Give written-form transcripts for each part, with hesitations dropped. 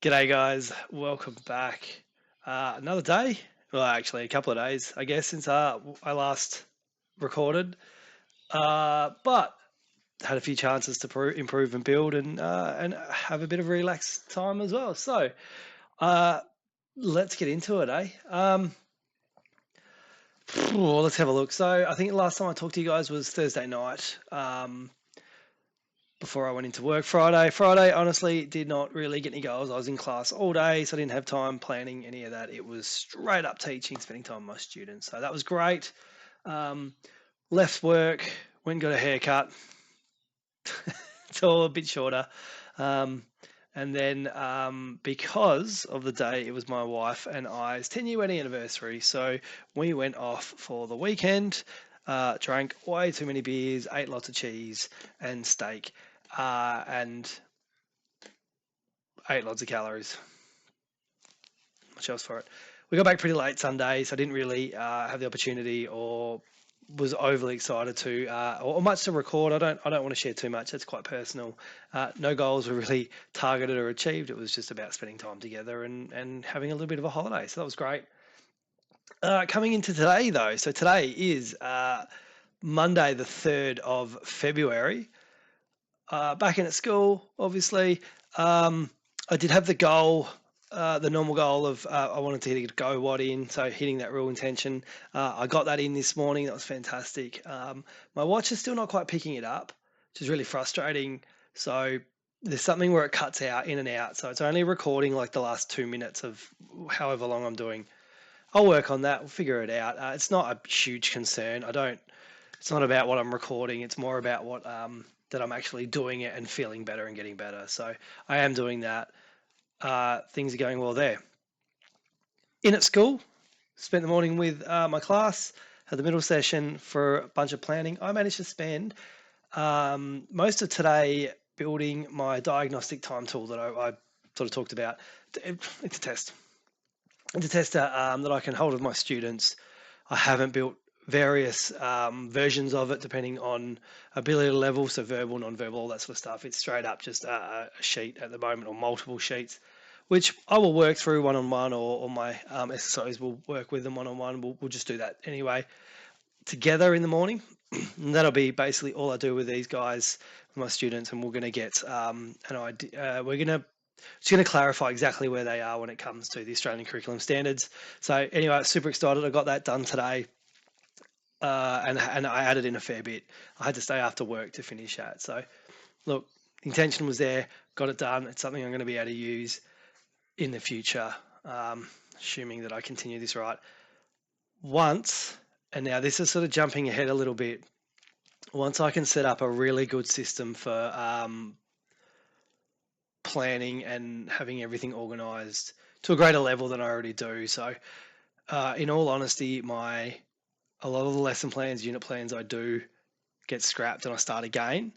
G'day, guys. Welcome back. Another day. Well, actually, a couple of days, I guess, since I last recorded. But had a few chances to improve and build and have a bit of relaxed time as well. So uh, let's get into it, eh? Let's have a look. So I think the last time I talked to you guys was Thursday night. Before I went into work Friday. Friday, honestly, did not really get any goals. I was in class all day, so I didn't have time planning any of that. It was straight up teaching, spending time with my students. So that was great. Um, Left work, went and got a haircut. It's all a bit shorter. Um, and then because of the day, it was my wife and I's 10-year wedding anniversary. So we went off for the weekend, drank way too many beers, ate lots of cheese and steak, and ate lots of calories. Much else for it. We got back pretty late Sunday, so I didn't really have the opportunity or was overly excited to or much to record. I don't want to share too much. That's quite personal. No goals were really targeted or achieved. It was just about spending time together and having a little bit of a holiday. So that was great. Coming into today though, so today is Monday, the 3rd of February. Back in at school, obviously. I did have the goal, the normal goal of I wanted to hit a go watt in, so hitting that real intention. I got that in this morning. That was fantastic. My watch is still not quite picking it up, which is really frustrating. So there's something where it cuts out in and out. So it's only recording like the last 2 minutes of however long I'm doing. I'll work on that. We'll figure it out. It's not a huge concern. I don't. It's not about what I'm recording. It's more about what that I'm actually doing it and feeling better and getting better. So I am doing that. Things are going well there. In at school, spent the morning with my class. Had the middle session for a bunch of planning. I managed to spend most of today building my diagnostic time tool that I sort of talked about. It's a test. It's a test that I can hold with my students. I haven't built various versions of it depending on ability level, so verbal, non-verbal, all that sort of stuff. It's straight up just a sheet at the moment, or multiple sheets, which I will work through one-on-one, or my SSOs will work with them one-on-one. We'll just do that anyway together in the morning. And that'll be basically all I do with these guys, with my students, and we're going to get an idea. It's going to clarify exactly where they are when it comes to the Australian curriculum standards. So anyway, super excited. I got that done today. And I added in a fair bit. I had to stay after work to finish that. So, look, the intention was there, got it done. It's something I'm going to be able to use in the future, assuming that I continue this right. Once, and now this is sort of jumping ahead a little bit, once I can set up a really good system for planning and having everything organised to a greater level than I already do. So, in all honesty, a lot of the lesson plans, unit plans I do get scrapped and I start again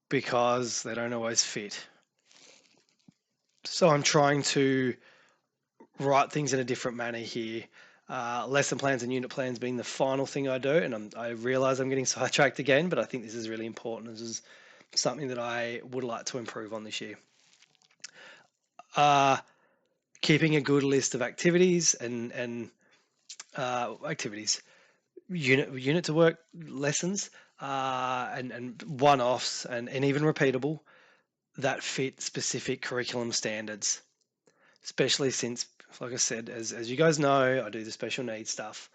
because they don't always fit. So I'm trying to write things in a different manner here. Lesson plans and unit plans being the final thing I do, and I realize I'm getting sidetracked again, but I think this is really important. This is something that I would like to improve on this year. Keeping a good list of activities and activities, unit to work lessons, and one-offs and even repeatable that fit specific curriculum standards, especially since, like I said, as you guys know, I do the special needs stuff.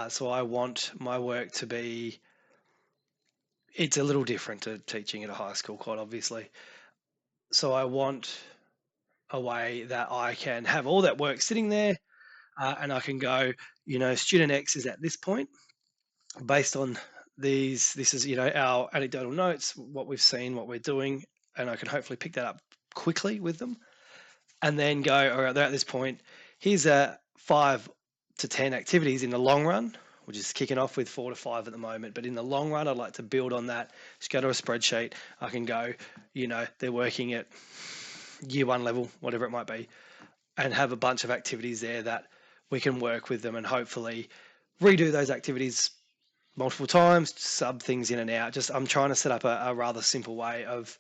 So I want my work to be, it's a little different to teaching at a high school, quite obviously. So I want a way that I can have all that work sitting there, and I can go, student X is at this point based on this is, our anecdotal notes, what we've seen, what we're doing, and I can hopefully pick that up quickly with them and then go, all right, they're at this point. Here's 5 to 10 activities in the long run. We're just kicking off with 4 to 5 at the moment, but in the long run, I'd like to build on that. Just go to a spreadsheet. I can go, they're working at year 1 level, whatever it might be, and have a bunch of activities there that we can work with them and hopefully redo those activities multiple times, sub things in and out. I'm trying to set up a rather simple way of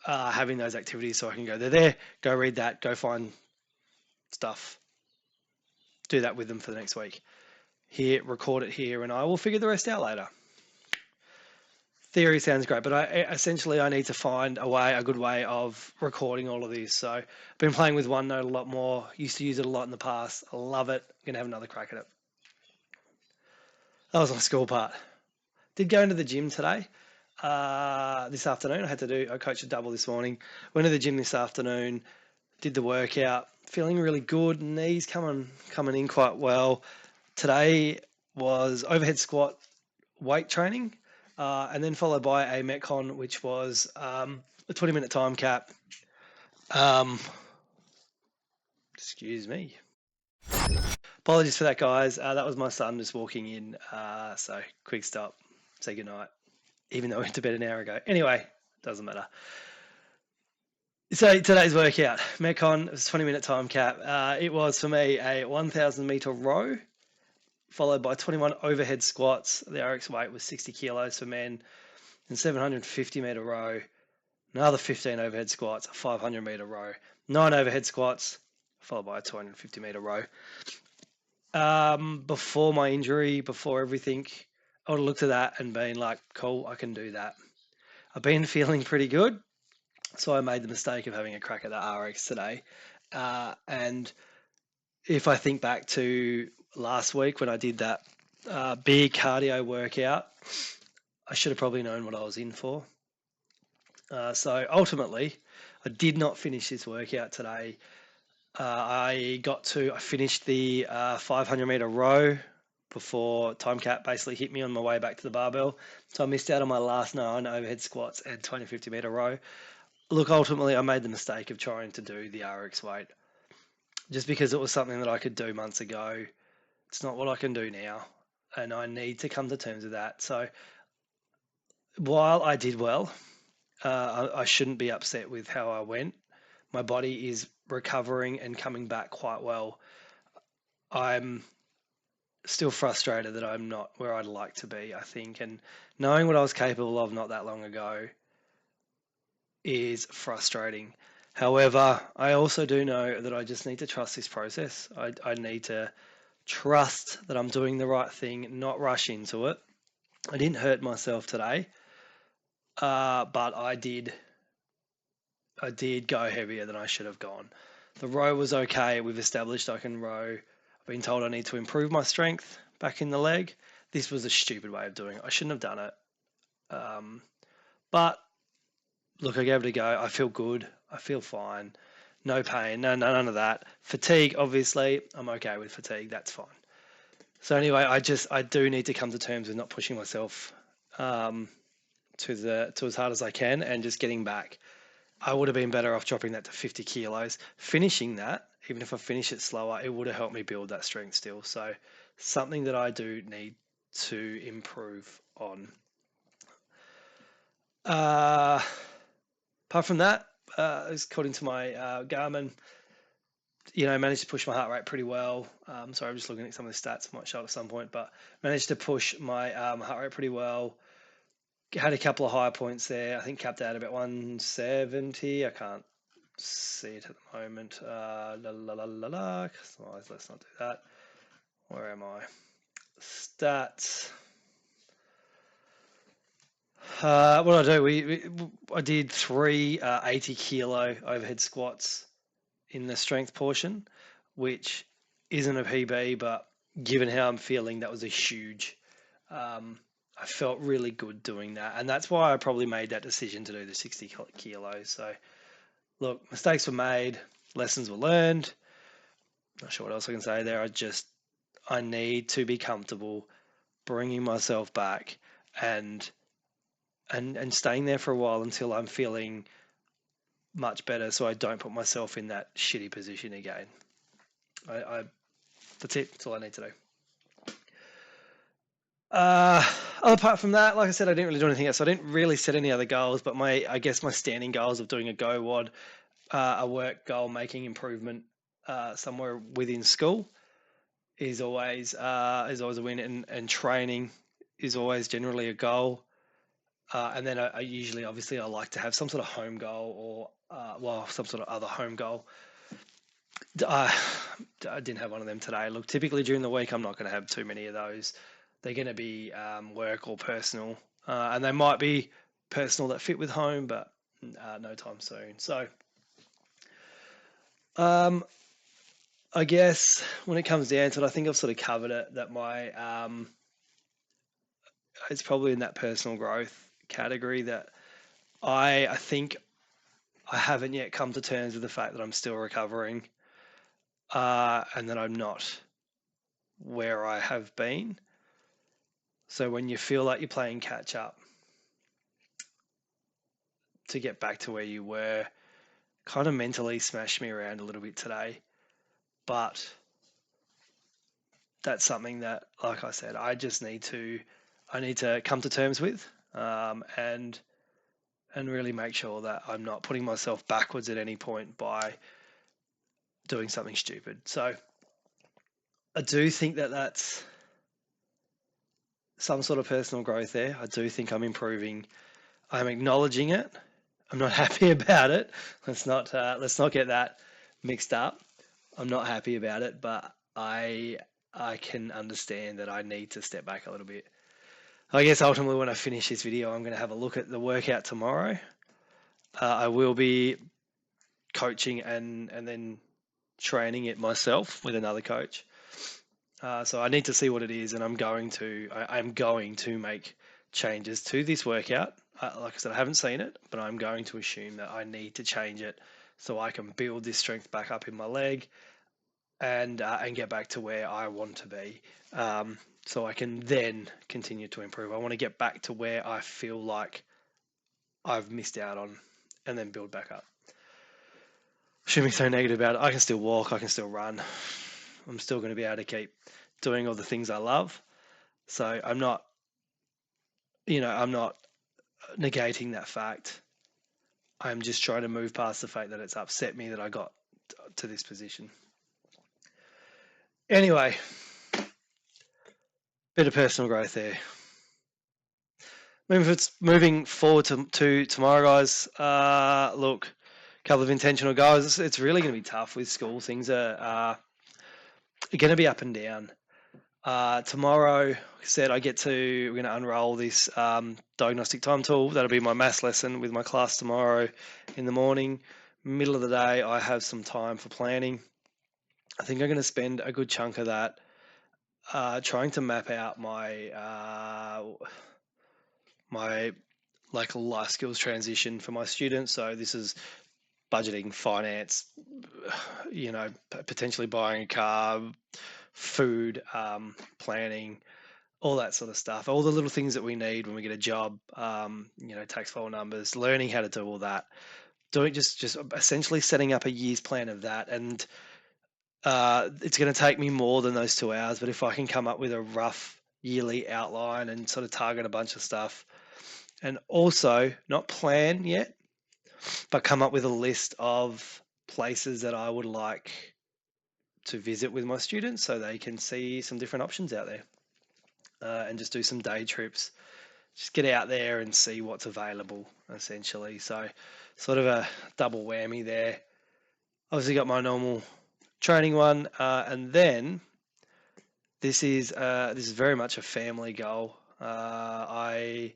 having those activities so I can go, they're there, go read that, go find stuff, do that with them for the next week. Here, record it here, and I will figure the rest out later. Theory sounds great, but I need to find a good way of recording all of this. So I've been playing with OneNote a lot more. Used to use it a lot in the past. I love it. I'm going to have another crack at it. That was my school part. Did go into the gym today. This afternoon, I coached a double this morning. Went to the gym this afternoon, did the workout, feeling really good. Knees coming in quite well. Today was overhead squat weight training, and then followed by a Metcon, which was a 20-minute time cap. Excuse me. Apologies for that, guys. That was my son just walking in. So quick stop, say goodnight, even though I went to bed an hour ago. Anyway, doesn't matter. So today's workout, Metcon, it was a 20-minute time cap. It was for me a 1,000 meter row, followed by 21 overhead squats. The RX weight was 60 kilos for men, and 750 meter row. Another 15 overhead squats, a 500 meter row, 9 overhead squats, followed by a 250 meter row. Before my injury, before everything, I would have looked at that and been like, cool, I can do that. I've been feeling pretty good, so I made the mistake of having a crack at the RX today. And if I think back to last week when I did that big cardio workout, I should have probably known what I was in for. So ultimately, I did not finish this workout today. I finished the 500 meter row before time cap basically hit me on my way back to the barbell. So I missed out on my last 9 overhead squats and 250 meter row. Look, ultimately, I made the mistake of trying to do the RX weight just because it was something that I could do months ago. It's not what I can do now, and I need to come to terms with that. So while I did well, I shouldn't be upset with how I went. My body is recovering and coming back quite well. I'm still frustrated that I'm not where I'd like to be, I think. And knowing what I was capable of not that long ago is frustrating. However, I also do know that I just need to trust this process. I need to trust that I'm doing the right thing, not rush into it. I didn't hurt myself today, but I did go heavier than I should have gone. The row was okay. We've established I can row. I've been told I need to improve my strength back in the leg. This was a stupid way of doing it. I shouldn't have done it. But look, I gave it a go. I feel good. I feel fine. No pain. None of that. Fatigue, obviously, I'm okay with fatigue. That's fine. So anyway, I do need to come to terms with not pushing myself to as hard as I can and just getting back. I would have been better off dropping that to 50 kilos. Finishing that, even if I finish it slower, it would have helped me build that strength still. So something that I do need to improve on. Apart from that, according to my Garmin, managed to push my heart rate pretty well. Sorry, I'm just looking at some of the stats. I might show it at some point, but managed to push my heart rate pretty well. Had a couple of high points there. I think capped out about 170. I can't see it at the moment. Let's not do that. Where am I? Stats. What did I do? I did 3 80 kilo overhead squats in the strength portion, which isn't a PB, but given how I'm feeling, that was a huge. I felt really good doing that, and that's why I probably made that decision to do the 60 kilos. So, look, mistakes were made, lessons were learned. Not sure what else I can say there. I need to be comfortable bringing myself back and staying there for a while until I'm feeling much better, so I don't put myself in that shitty position again. That's it. That's all I need to do. Apart from that, like I said, I didn't really do anything else. So I didn't really set any other goals, but my standing goals of doing a go wad, a work goal, making improvement somewhere within school is always a win, and training is always generally a goal. And then I usually, obviously, I like to have some sort of home goal or, some sort of other home goal. I didn't have one of them today. Look, typically during the week, I'm not going to have too many of those. They're going to be work or personal, and they might be personal that fit with home, but no time soon. So, I guess when it comes down to it, I think I've sort of covered it. That it's probably in that personal growth category that I think I haven't yet come to terms with the fact that I'm still recovering, and that I'm not where I have been. So when you feel like you're playing catch up to get back to where you were, kind of mentally smashed me around a little bit today. But that's something that, like I said, I need to come to terms with, and really make sure that I'm not putting myself backwards at any point by doing something stupid. So I do think that that's some sort of personal growth there. I do think I'm improving. I'm acknowledging it. I'm not happy about it. Let's not get that mixed up. I'm not happy about it, but I can understand that I need to step back a little bit. I guess ultimately when I finish this video, I'm going to have a look at the workout tomorrow. I will be coaching and then training it myself with another coach. So I need to see what it is, and I'm going to make changes to this workout. Like I said, I haven't seen it, but I'm going to assume that I need to change it so I can build this strength back up in my leg and get back to where I want to be. So I can then continue to improve. I want to get back to where I feel like I've missed out on, and then build back up. Shouldn't be so negative about it. I can still walk. I can still run. I'm still going to be able to keep doing all the things I love. So I'm not negating that fact. I'm just trying to move past the fact that it's upset me that I got to this position. Anyway, bit of personal growth there. Moving forward to tomorrow, guys. Look, a couple of intentional goals. It's really going to be tough with school. Things are going to be up and down. Tomorrow, like I said, we're going to unroll this diagnostic time tool. That'll be my maths lesson with my class tomorrow in the morning. Middle of the day, I have some time for planning. I think I'm going to spend a good chunk of that trying to map out my life skills transition for my students. So this is budgeting, finance, potentially buying a car, food, planning, all that sort of stuff, all the little things that we need when we get a job, tax file numbers, learning how to do all that, doing just essentially setting up a year's plan of that. And it's going to take me more than those 2 hours, but if I can come up with a rough yearly outline and sort of target a bunch of stuff, and also not plan yet, but come up with a list of places that I would like to visit with my students so they can see some different options out there, and just do some day trips, just get out there and see what's available essentially. So sort of a double whammy there. Obviously got my normal training one, and then this is very much a family goal. I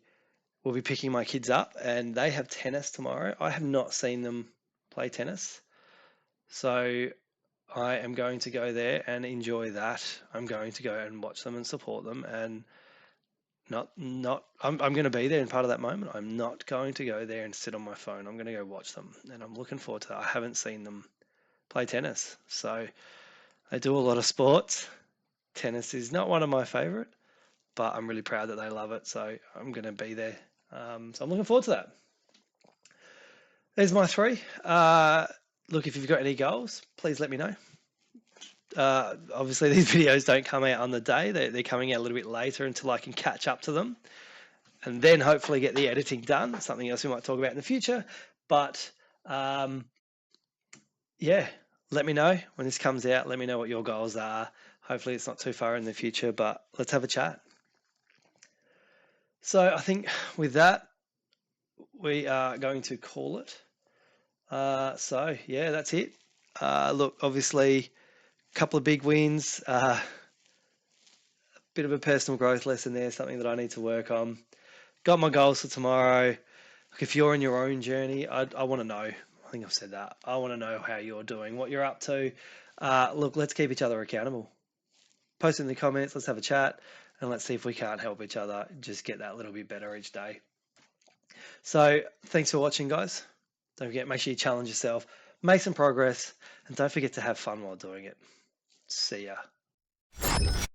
will be picking my kids up, and they have tennis tomorrow. I have not seen them play tennis, so I am going to go there and enjoy that. I'm going to go and watch them and support them, and I'm going to be there in part of that moment. I'm not going to go there and sit on my phone. I'm going to go watch them, and I'm looking forward to that. I haven't seen them play tennis, so they do a lot of sports. Tennis is not one of my favorite, but I'm really proud that they love it, so I'm going to be there. So I'm looking forward to that. There's my 3. Look, if you've got any goals, please let me know. Obviously, these videos don't come out on the day. They're coming out a little bit later until I can catch up to them, and then hopefully get the editing done. Something else we might talk about in the future. But yeah, let me know when this comes out. Let me know what your goals are. Hopefully it's not too far in the future, but let's have a chat. So I think with that, we are going to call it. So yeah, that's it. Look, obviously, a couple of big wins. Bit of a personal growth lesson there, something that I need to work on. Got my goals for tomorrow. Look, if you're on your own journey, I want to know. I think I've said that. I want to know how you're doing, what you're up to. Look, let's keep each other accountable. Post in the comments. Let's have a chat, and let's see if we can't help each other just get that little bit better each day. So thanks for watching, guys. Don't forget, make sure you challenge yourself, make some progress, and don't forget to have fun while doing it. See ya.